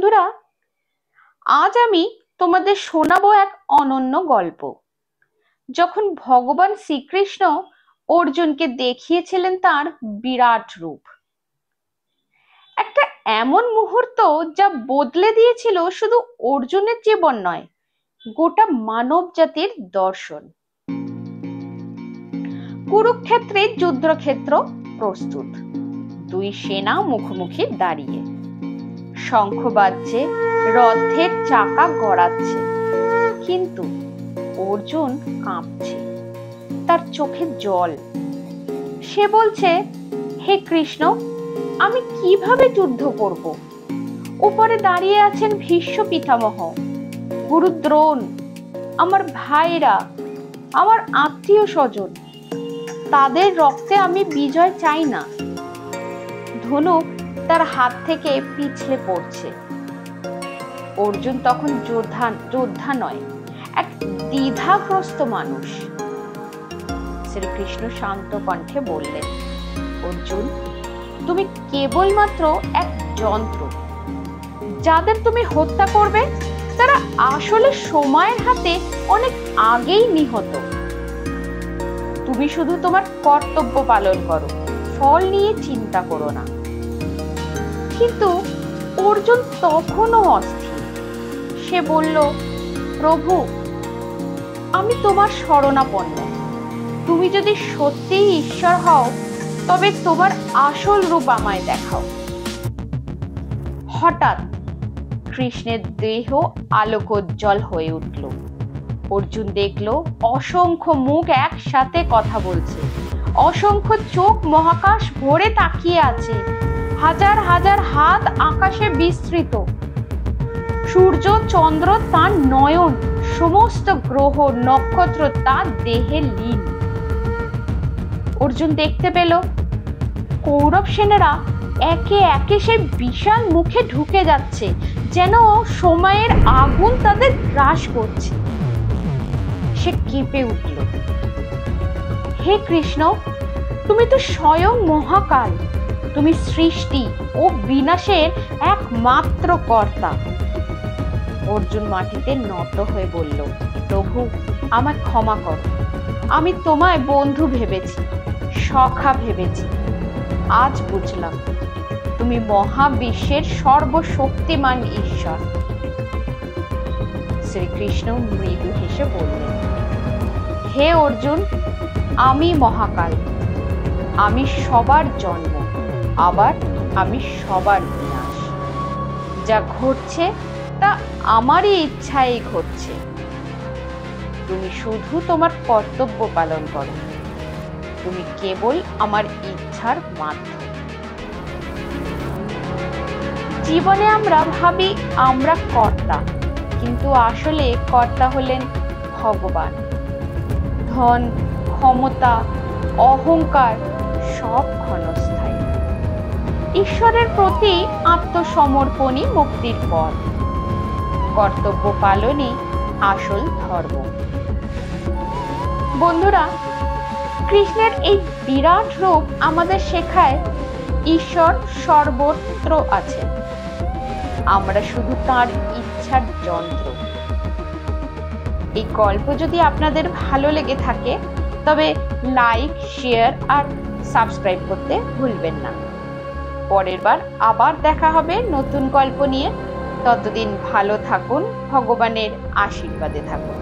বন্ধুরা, আজ আমি তোমাদের শোনাবো এক অনন্য গল্প। যখন ভগবান শ্রীকৃষ্ণ অর্জুনকে দেখিয়েছিলেন তার বিরাট রূপ, একটা এমন মুহূর্ত যা বদলে দিয়েছিল শুধু অর্জুনের জীবন নয়, গোটা মানব জাতির দর্শন। কুরুক্ষেত্রে যুদ্ধক্ষেত্র প্রস্তুত, দুই সেনা মুখোমুখি দাঁড়িয়ে, শঙ্খ বাজছে, রথের চাকা গড়াচ্ছে, কিন্তু অর্জুন কাঁপছে, তার চোখে জল। সে বলছে, হে কৃষ্ণ, আমি কিভাবে যুদ্ধ করব? উপরে দাঁড়িয়ে আছেন ভীষ্ম পিতামহ, গুরু দ্রোণ, আমার ভাইরা, আমার আত্মীয় স্বজন, তাদের রক্তে আমি বিজয় চাই না। ধনুক তার হাত থেকে পিছলে পড়ছে। অর্জুন তখন যোদ্ধা নয়, এক দ্বিধাগ্রস্ত মানুষ। শ্রীকৃষ্ণ শান্ত কণ্ঠে বললেন, অর্জুন, তুমি কেবলমাত্র এক যন্ত্র। যাদের তুমি হত্যা করবে তারা আসলে সময়ের হাতে অনেক আগেই নিহত। তুমি শুধু তোমার কর্তব্য পালন করো, ফল নিয়ে চিন্তা করো না। কিন্তু অর্জুন তখনও অস্থির। সে বলল, প্রভু, আমি তোমার শরণাপন্ন। তুমি যদি সত্যিই ঈশ্বর হও তবে তোমার আসল রূপ আমায় দেখাও। হঠাৎ কৃষ্ণের দেহ আলোকোজ্জ্বল হয়ে উঠল। অর্জুন দেখল অসংখ্য মুখ একসাথে কথা বলছে, অসংখ্য চোখ মহাকাশ ভরে তাকিয়ে আছে, হাজার হাজার হাত আকাশে বিস্তৃত। সূর্য, চন্দ্র তার নয়ন, সমস্ত গ্রহ নক্ষত্র তার দেহে লীন। অর্জুন দেখতে পেল কৌরব সেনারা একে একে সেই বিশাল মুখে ঢুকে যাচ্ছে, যেন সময়ের আগুন তাদের গ্রাস করছে। সে কেঁপে উঠল, হে কৃষ্ণ, তুমি তো স্বয়ং মহাকাল, তুমি সৃষ্টি ও বিনাশের একমাত্র কর্তা। অর্জুন মাটিতে নত হয়ে বলল, প্রভু, আমায় ক্ষমা করো। আমি তোমায় বন্ধু ভেবেছি, সখা ভেবেছি। আজ বুঝলাম তুমি মহাবিশ্বের সর্বশক্তিমান ঈশ্বর। শ্রীকৃষ্ণ মৃদু হেসে বললেন, হে অর্জুন, আমি মহাকাল, আমি সবার জন্ম, আবার আমি সবার বিনাশ। যা ঘটছে তা আমারই ইচ্ছায় ঘটছে। তুমি শুধু তোমার কর্তব্য পালন করো, তুমি কেবল আমার ইচ্ছার মাধ্যম। জীবনে আমরা ভাবি আমরা কর্তা, কিন্তু আসলে কর্তা হলেন ভগবান। ধন, ক্ষমতা, অহংকার সব ক্ষণস্থায়ী। ঈশ্বরের প্রতি আত্মসমর্পণই মুক্তির পথ। কর্তব্য পালনই আসল ধর্ম। বন্ধুরা, কৃষ্ণের এই বিরাট রূপ আমাদের শেখায় ঈশ্বর সর্বত্র আছেন, আমরা শুধু তার ইচ্ছার যন্ত্র। এই গল্প যদি আপনাদের ভালো লেগে থাকে তবে লাইক, শেয়ার আর সাবস্ক্রাইব করতে ভুলবেন না। পরের বার আবার দেখা হবে নতুন গল্প নিয়ে। ততদিন ভালো থাকুন, ভগবানের আশীর্বাদে থাকুন।